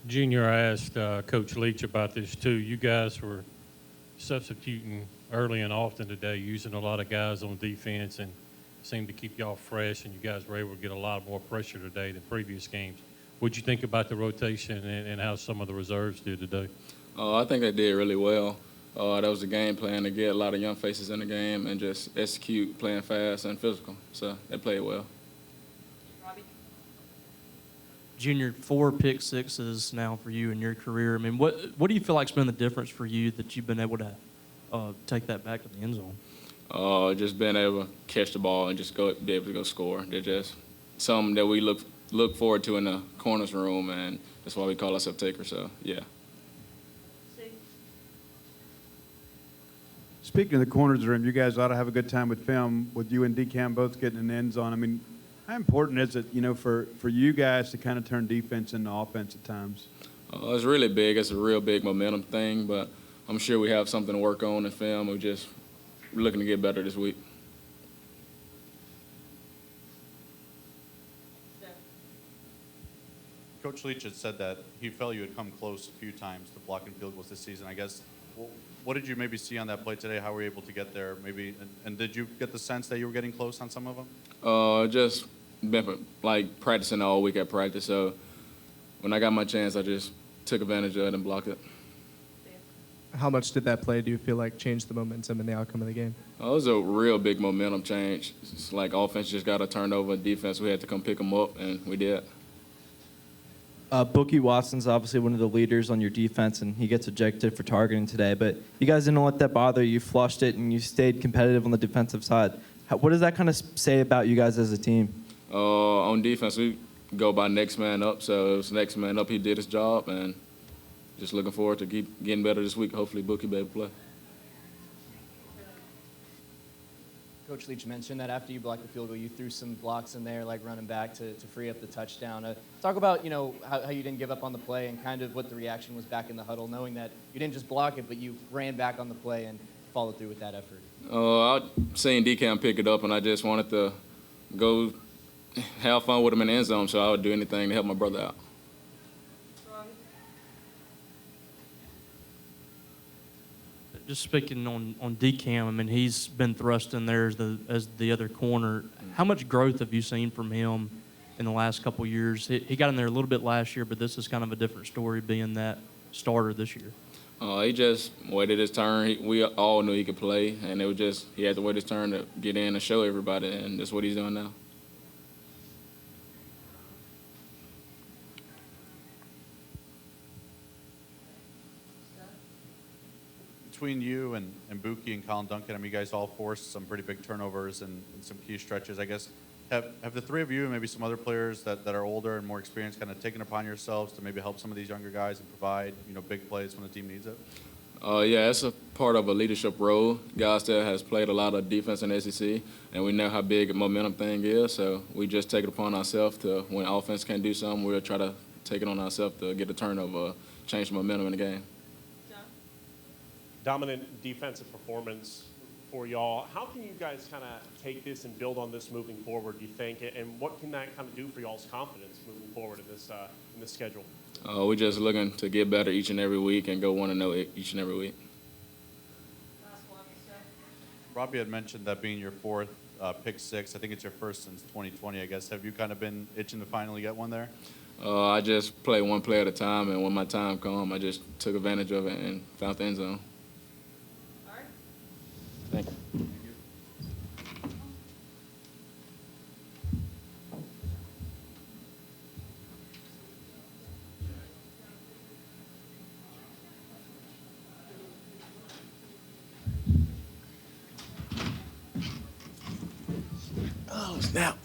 Junior, I asked Coach Leach about this too. You guys were substituting early and often today, using a lot of guys on defense, and seemed to keep y'all fresh, and you guys were able to get a lot more pressure today than previous games. What'd you think about the rotation and how some of the reserves did today? I think they did really well. That was the game plan to get a lot of young faces in the game and just execute playing fast and physical. So they played well. Junior, 4 pick sixes now for you in your career. I mean, what do you feel like's been the difference for you that you've been able to take that back to the end zone? Just being able to catch the ball and just be able to go score. They're just something that we look forward to in the corners room, and that's why we call ourselves takers. So, yeah. Speaking of the corners room, you guys ought to have a good time with film, with you and DCAM both getting in the end zone. I mean, how important is it, for you guys to kind of turn defense into offense at times? It's really big. It's a real big momentum thing, but I'm sure we have something to work on in film. We're looking to get better this week. Coach Leach had said that he felt you had come close a few times to blocking field goals this season. I guess, what did you maybe see on that play today? How were you able to get there? Maybe, and did you get the sense that you were getting close on some of them? Just been practicing all week at practice. So when I got my chance, I just took advantage of it and blocked it. How much did that play, do you feel like, change the momentum and the outcome of the game? It was a real big momentum change. It's like offense just got a turnover. Defense, we had to come pick them up, and we did. Bookie Watson's obviously one of the leaders on your defense, and he gets ejected for targeting today. But you guys didn't let that bother you. You flushed it, and you stayed competitive on the defensive side. What does that kind of say about you guys as a team? On defense, we go by next man up. So it was next man up. He did his job, and just looking forward to keep getting better this week. Hopefully, Bookie be able to play. Coach Leach mentioned that after you blocked the field goal, you threw some blocks in there, like running back to free up the touchdown. Talk about, how you didn't give up on the play and kind of what the reaction was back in the huddle, knowing that you didn't just block it, but you ran back on the play and followed through with that effort. I seen DCAM pick it up, and I just wanted to go have fun with him in the end zone, so I would do anything to help my brother out. Just speaking on DCAM, I mean, he's been thrust in there as the other corner. How much growth have you seen from him in the last couple of years? He got in there a little bit last year, but this is kind of a different story being that starter this year. He just waited his turn. We all knew he could play, and it was just he had to wait his turn to get in and show everybody, and that's what he's doing now. Between you and Buki and Colin Duncan, I mean, you guys all forced some pretty big turnovers and some key stretches. I guess, have the three of you and maybe some other players that are older and more experienced kind of taken upon yourselves to maybe help some of these younger guys and provide, big plays when the team needs it? Yeah, it's a part of a leadership role. Guys that has played a lot of defense in the SEC, and we know how big a momentum thing is, so we just take it upon ourselves to, when offense can't do something, we'll try to take it on ourselves to get a turnover, change the momentum in the game. Dominant defensive performance for y'all. How can you guys kind of take this and build on this moving forward, do you think? And what can that kind of do for y'all's confidence moving forward in this schedule? We're just looking to get better each and every week and go 1-0 each and every week. Robbie had mentioned that being your fourth pick six. I think it's your first since 2020, I guess. Have you kind of been itching to finally get one there? I just play one play at a time, and when my time come, I just took advantage of it and found the end zone. Thank you. Oh, snap.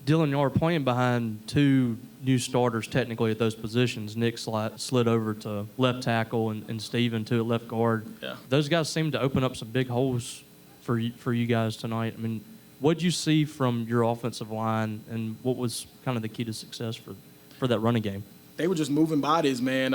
Dylan, you are playing behind two new starters technically at those positions. Nick slid over to left tackle and Steven to left guard. Yeah. Those guys seem to open up some big holes for you guys tonight. I mean, what did you see from your offensive line, and what was kind of the key to success for that running game? They were just moving bodies, man.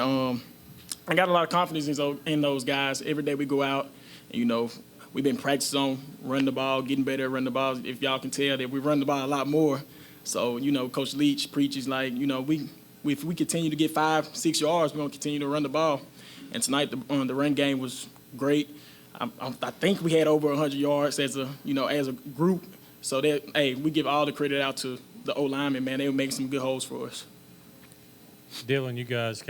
I got a lot of confidence in those guys. Every day we go out, and, we've been practicing on running the ball, getting better at running the ball. If y'all can tell that we run the ball a lot more. So, Coach Leach preaches like, if we continue to get 5-6 yards, we're going to continue to run the ball. And tonight, the run game was great. I think we had over 100 yards as a group. So we give all the credit out to the O-linemen, man. They were making some good holes for us. Dylan, you guys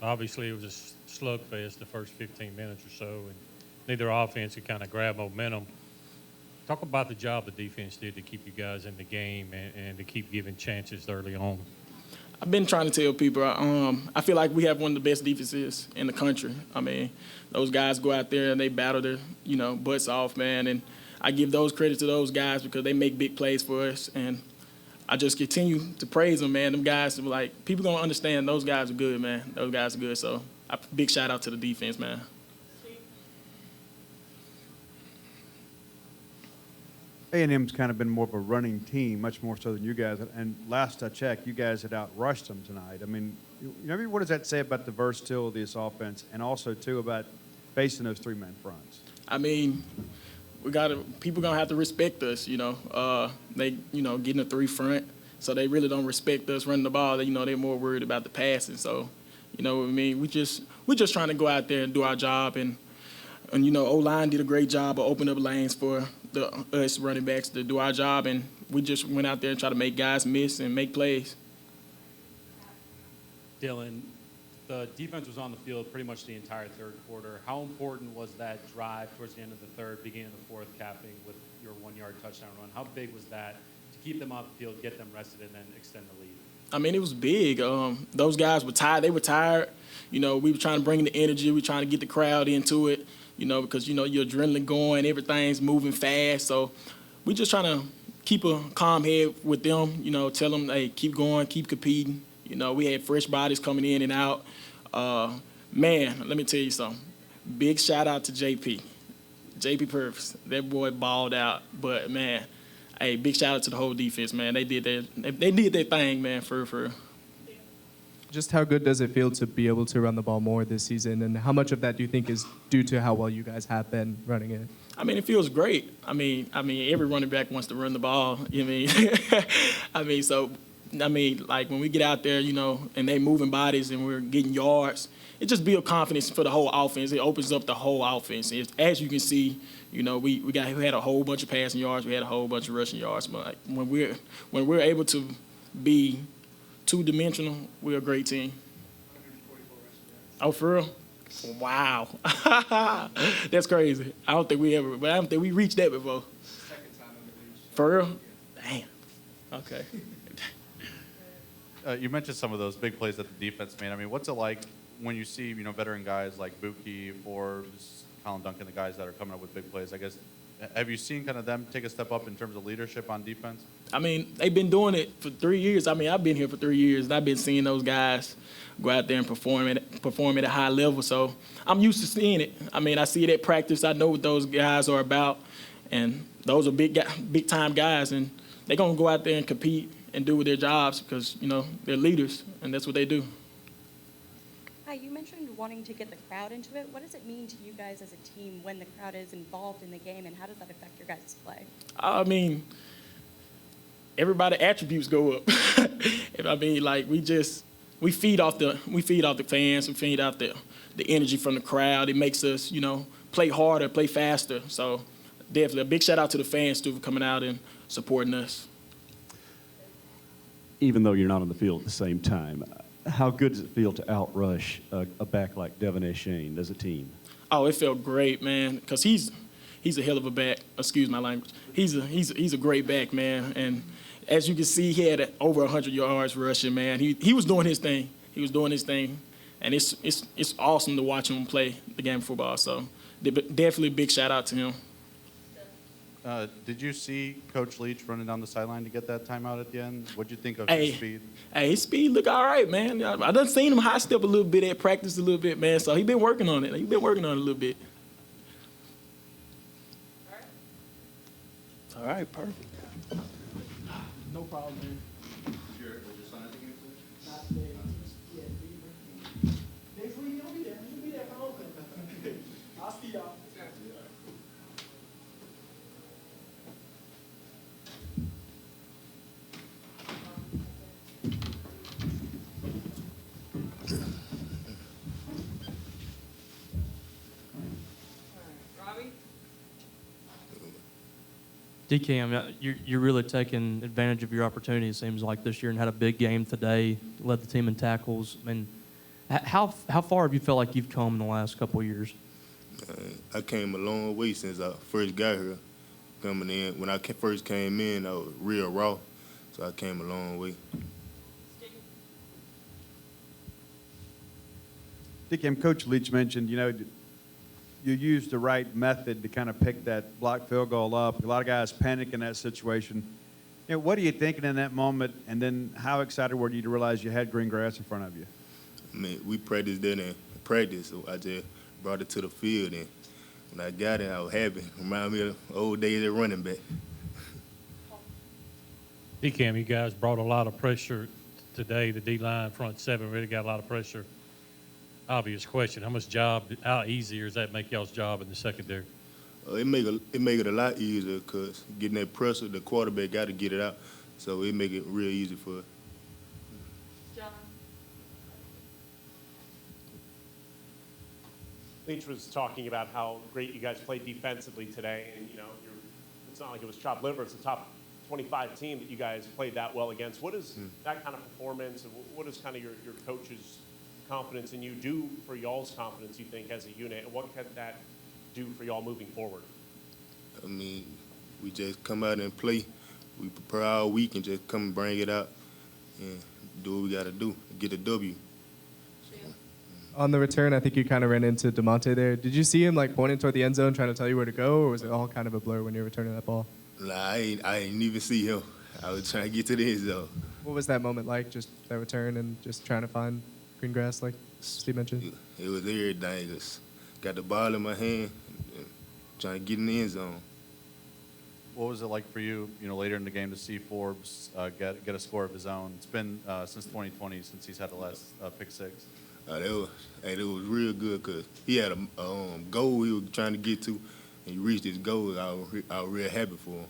obviously it was a slugfest the first 15 minutes or so, and neither offense could kind of grab momentum. Talk about the job the defense did to keep you guys in the game and to keep giving chances early on. I've been trying to tell people, I feel like we have one of the best defenses in the country. I mean, those guys go out there and they battle their, butts off, man. And I give those credit to those guys because they make big plays for us. And I just continue to praise them, man. Them guys, people don't understand those guys are good, man. Those guys are good. So big shout out to the defense, man. A&M's kind of been more of a running team, much more so than you guys. And last I checked, you guys had outrushed them tonight. I mean, what does that say about the versatility of this offense, and also too about facing those three-man fronts? I mean, people gonna have to respect us. They getting a 3 front, so they really don't respect us running the ball. They're more worried about the passing. So, what I mean, we're just trying to go out there and do our job, and O-line did a great job of opening up lanes for us running backs to do our job, and we just went out there and tried to make guys miss and make plays. Dylan, the defense was on the field pretty much the entire third quarter. How important was that drive towards the end of the third, beginning of the fourth, capping with your 1-yard touchdown run? How big was that to keep them off the field, get them rested, and then extend the lead? I mean, it was big. Those guys were tired. They were tired. We were trying to bring the energy. We were trying to get the crowd into it, because, your adrenaline going, everything's moving fast. So we just trying to keep a calm head with them, tell them, hey, keep going, keep competing. We had fresh bodies coming in and out. Man, let me tell you something. Big shout out to JP Purvis. That boy balled out. But, man, hey, big shout out to the whole defense, man. They did their thing, man, for. Just how good does it feel to be able to run the ball more this season, and how much of that do you think is due to how well you guys have been running it? I mean, it feels great. I mean, every running back wants to run the ball. Like when we get out there, and they moving bodies and we're getting yards, it just builds confidence for the whole offense. It opens up the whole offense. As you can see, we had a whole bunch of passing yards, we had a whole bunch of rushing yards. But like, when we're able to be two-dimensional, we're a great team. Oh, for real? Wow. That's crazy. I don't think we reached that before. Second time in the league. For real? Damn. Okay. You mentioned some of those big plays that the defense made. I mean, what's it like when you see, veteran guys like Buki, Forbes, Colin Duncan, the guys that are coming up with big plays? I guess, have you seen kind of them take a step up in terms of leadership on defense? I mean, they've been doing it for 3 years. I mean, I've been here for 3 years, and I've been seeing those guys go out there and perform at a high level. So I'm used to seeing it. I mean, I see it at practice. I know what those guys are about, and those are big-time guys, and they're going to go out there and compete and do their jobs because, they're leaders, and that's what they do. Hi, you mentioned wanting to get the crowd into it. What does it mean to you guys as a team when the crowd is involved in the game, and how does that affect your guys' play? I mean, everybody's attributes go up. We feed off the fans, we feed off the energy from the crowd. It makes us, play harder, play faster. So definitely a big shout out to the fans too for coming out and supporting us. Even though you're not on the field at the same time, how good does it feel to outrush a back like Devin Eshane as a team? Oh, it felt great, man, because he's a hell of a back. Excuse my language. He's a great back, man. And as you can see, he had over 100 yards rushing, man. He was doing his thing. He was doing his thing, and it's awesome to watch him play the game of football. So definitely a big shout out to him. Did you see Coach Leach running down the sideline to get that timeout at the end? What'd you think of Hey, his speed? Hey, his speed look all right, man. I done seen him high step a little bit at practice a little bit, man. So he been working on it. He been working on it a little bit. All right, perfect. No problem, man. Was your son, I think, DCam, you're really taking advantage of your opportunity, it seems like, this year, and had a big game today, led the team in tackles. I mean, how far have you felt like you've come in the last couple of years? I came a long way since I first got here. Coming in, when I first came in, I was real raw, so I came a long way. DCam, Coach Leach mentioned, you used the right method to kind of pick that block field goal up. A lot of guys panic in that situation. What are you thinking in that moment, and then how excited were you to realize you had green grass in front of you? I mean, we practiced there in practice, so I just brought it to the field, and when I got it, I was happy. Remind me of the old days at running back. DCam, you guys brought a lot of pressure today. The D-line front seven really got a lot of pressure. Obvious question: how easier does that make y'all's job in the secondary? It make it a lot easier because getting that pressure, the quarterback got to get it out, so it make it real easy for us. Leach was talking about how great you guys played defensively today, and it's not like it was chopped liver. It's a top 25 team that you guys played that well against. What does that kind of performance, and what does kind of your coach's confidence in you do for y'all's confidence, you think, as a unit, and what can that do for y'all moving forward? I mean, we just come out and play. We prepare all week and just come and bring it out and do what we got to do to get a W. On the return, I think you kind of ran into DeMonte there. Did you see him pointing toward the end zone trying to tell you where to go, or was it all kind of a blur when you were returning that ball? Nah, I ain't even see him. I was trying to get to the end zone. What was that moment like, just that return and just trying to find green grass like Steve mentioned? It was everything. Just got the ball in my hand and trying to get in the end zone. What was it like for you, later in the game to see Forbes get a score of his own? It's been since 2020 since he's had the last pick six. It was real good because he had a goal he was trying to get to, and he reached his goal. I was real happy for him.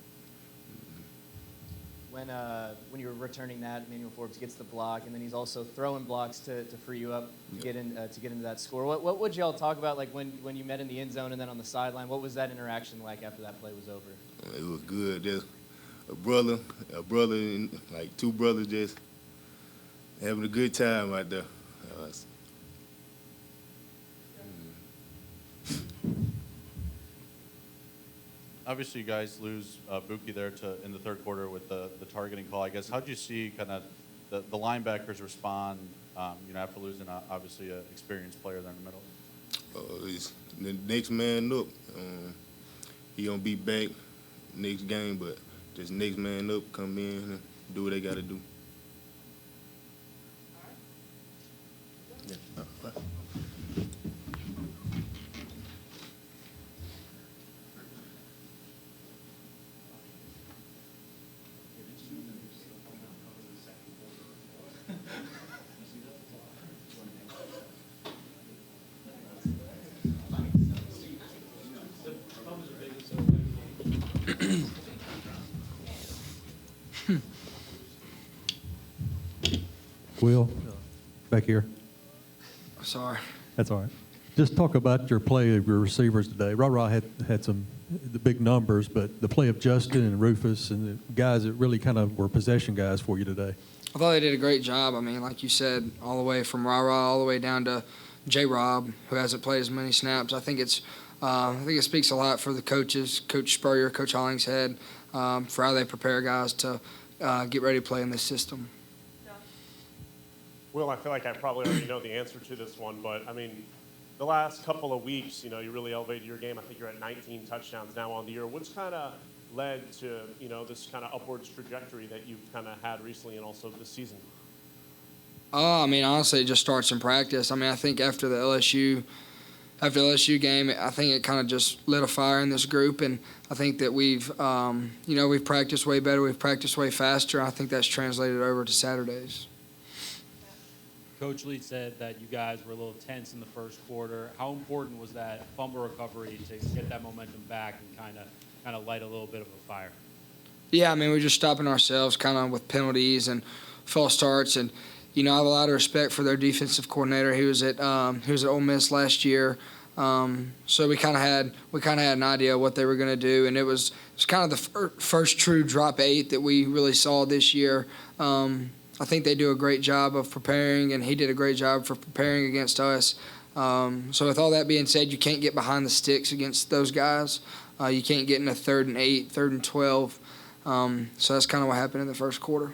When you were returning that, Emmanuel Forbes gets the block, and then he's also throwing blocks to free you up to get into that score. What would y'all talk about, like when you met in the end zone and then on the sideline? What was that interaction like after that play was over? It was good. There's a brother, and like two brothers just having a good time out there. Obviously, you guys lose Buki there in the third quarter with the targeting call. I guess, how'd you see kind of the linebackers respond, after losing obviously an experienced player there in the middle? It's the next man up. He gonna be back next game, but just next man up, come in and do what they got to do. Yeah. Will, back here. Sorry. That's all right. Just talk about your play of your receivers today. Ra had the big numbers, but the play of Justin and Rufus and the guys that really kind of were possession guys for you today. I thought they did a great job. I mean, like you said, all the way from Ra all the way down to J. Rob, who hasn't played as many snaps. I think it speaks a lot for the coaches, Coach Spurrier, Coach Hollingshead, for how they prepare guys to get ready to play in this system. Will, I feel like I probably already know the answer to this one, but I mean, the last couple of weeks, you really elevated your game. I think you're at 19 touchdowns now on the year. What's kind of led to, this kind of upwards trajectory that you've kind of had recently and also this season? I mean, honestly, it just starts in practice. I mean, I think after the LSU game, I think it kind of just lit a fire in this group, and I think that we've practiced way better, we've practiced way faster. I think that's translated over to Saturdays. Coach Leach said that you guys were a little tense in the first quarter. How important was that fumble recovery to get that momentum back and kind of light a little bit of a fire? Yeah, I mean, we're just stopping ourselves kind of with penalties and false starts, and I have a lot of respect for their defensive coordinator. He was at Ole Miss last year. So we kind of had an idea of what they were going to do, and it was kind of the first true drop 8 that we really saw this year. I think they do a great job of preparing, and he did a great job for preparing against us. So with all that being said, you can't get behind the sticks against those guys. You can't get in a 3rd and 8, 3rd and 12. So that's kind of what happened in the first quarter.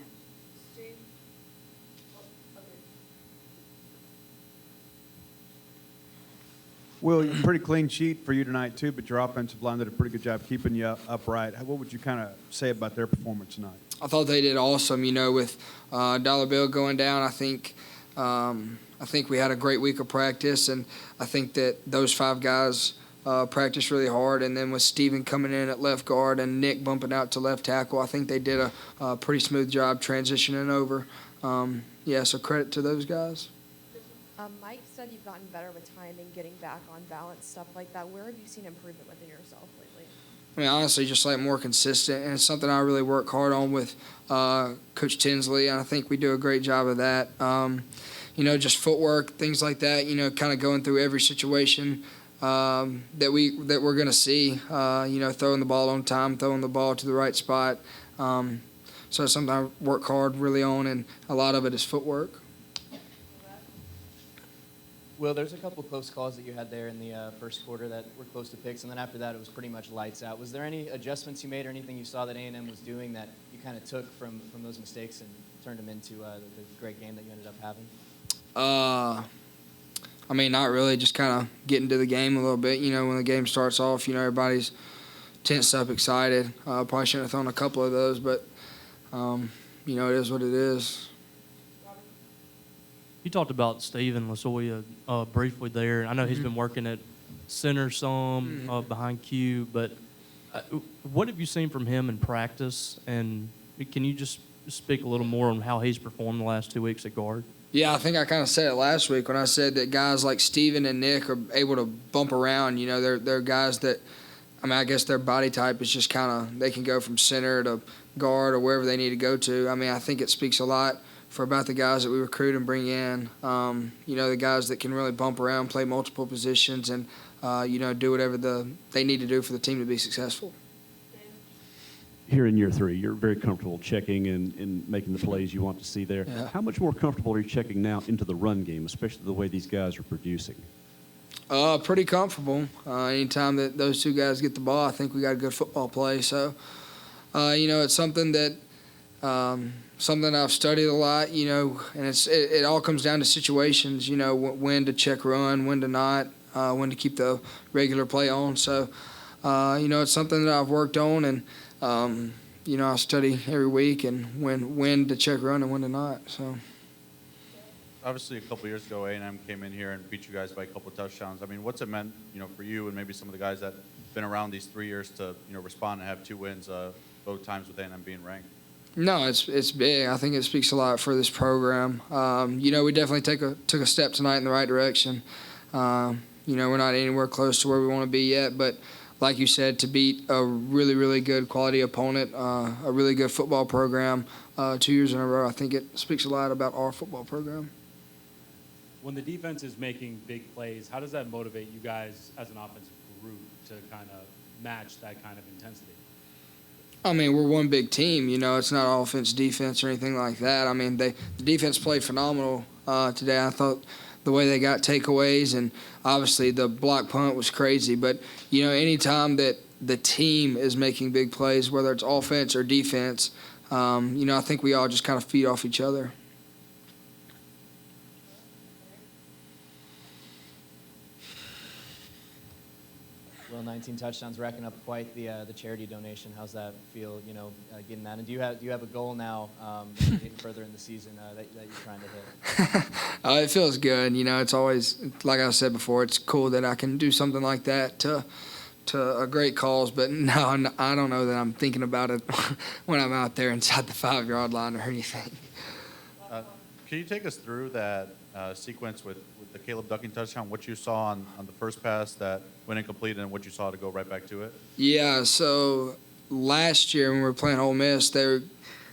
Will, pretty clean sheet for you tonight, too, but your offensive line did a pretty good job keeping you upright. What would you kind of say about their performance tonight? I thought they did awesome. With Dollar Bill going down, I think we had a great week of practice, and I think that those 5 guys practiced really hard. And then with Steven coming in at left guard and Nick bumping out to left tackle, I think they did a pretty smooth job transitioning over. So credit to those guys. Mike said you've gotten better with timing, getting back on balance, stuff like that. Where have you seen improvement within yourself lately? I mean, honestly, just like more consistent, and it's something I really work hard on with Coach Tinsley, and I think we do a great job of that. Just footwork, things like that. Kind of going through every situation that we're going to see. Throwing the ball on time, throwing the ball to the right spot. So it's something I work hard really on, and a lot of it is footwork. Will, there's a couple close calls that you had there in the first quarter that were close to picks, and then after that it was pretty much lights out. Was there any adjustments you made or anything you saw that A&M was doing that you kind of took from those mistakes and turned them into the great game that you ended up having? Not really. Just kind of getting to the game a little bit. When the game starts off, everybody's tensed up, excited. Probably shouldn't have thrown a couple of those, but, it is what it is. You talked about Steven Lasoya briefly there. I know he's been working at center some, behind Q, but what have you seen from him in practice? And can you just speak a little more on how he's performed the last 2 weeks at guard? Yeah, I think I kind of said it last week when I said that guys like Steven and Nick are able to bump around. They're guys that, I guess their body type is just kind of, they can go from center to guard or wherever they need to go to. I think it speaks a lot for about the guys that we recruit and bring in. The guys that can really bump around, play multiple positions, and, do whatever they need to do for the team to be successful. Here in year 3, you're very comfortable checking and making the plays you want to see there. Yeah. How much more comfortable are you checking now into the run game, especially the way these guys are producing? Pretty comfortable. Anytime that those 2 guys get the ball, I think we got a good football play. So, it's something that something I've studied a lot, and it all comes down to situations, when to check run, when to not, when to keep the regular play on. So, it's something that I've worked on, and, I study every week and when to check run and when to not. So. Obviously, a couple years ago, A&M came in here and beat you guys by a couple of touchdowns. What's it meant, for you and maybe some of the guys that have been around these 3 years to, respond and have 2 wins both times with A&M being ranked? No, it's big. I think it speaks a lot for this program. We definitely took a step tonight in the right direction. We're not anywhere close to where we want to be yet, but like you said, to beat a really, really good quality opponent, a really good football program 2 years in a row, I think it speaks a lot about our football program. When the defense is making big plays, how does that motivate you guys as an offensive group to kind of match that kind of intensity? We're one big team. It's not offense, defense, or anything like that. The defense played phenomenal today. I thought the way they got takeaways, and obviously the block punt was crazy. But, anytime that the team is making big plays, whether it's offense or defense, I think we all just kind of feed off each other. Will, 19 touchdowns, racking up quite the charity donation. How's that feel, getting that? And do you have a goal now getting further in the season that you're trying to hit? It feels good. It's always, like I said before, it's cool that I can do something like that to a great cause. But no, I don't know that I'm thinking about it when I'm out there inside the 5-yard line or anything. Can you take us through that sequence with the Caleb Ducking touchdown, what you saw on the first pass that went incomplete and what you saw to go right back to it? Yeah, so last year when we were playing Ole Miss, they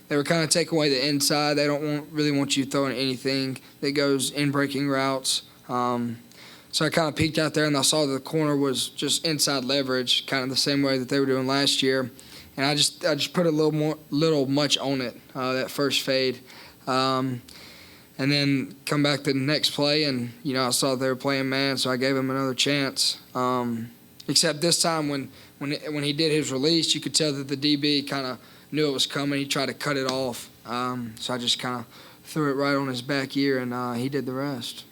they were kind of taking away the inside. They don't really want you throwing anything that goes in breaking routes. So I kind of peeked out there and I saw that the corner was just inside leverage, kind of the same way that they were doing last year. And I just put a little much on it, that first fade. And then come back to the next play, and, I saw they were playing man, so I gave him another chance. Except this time when he did his release, you could tell that the DB kind of knew it was coming. He tried to cut it off. So I just kind of threw it right on his back ear, and he did the rest.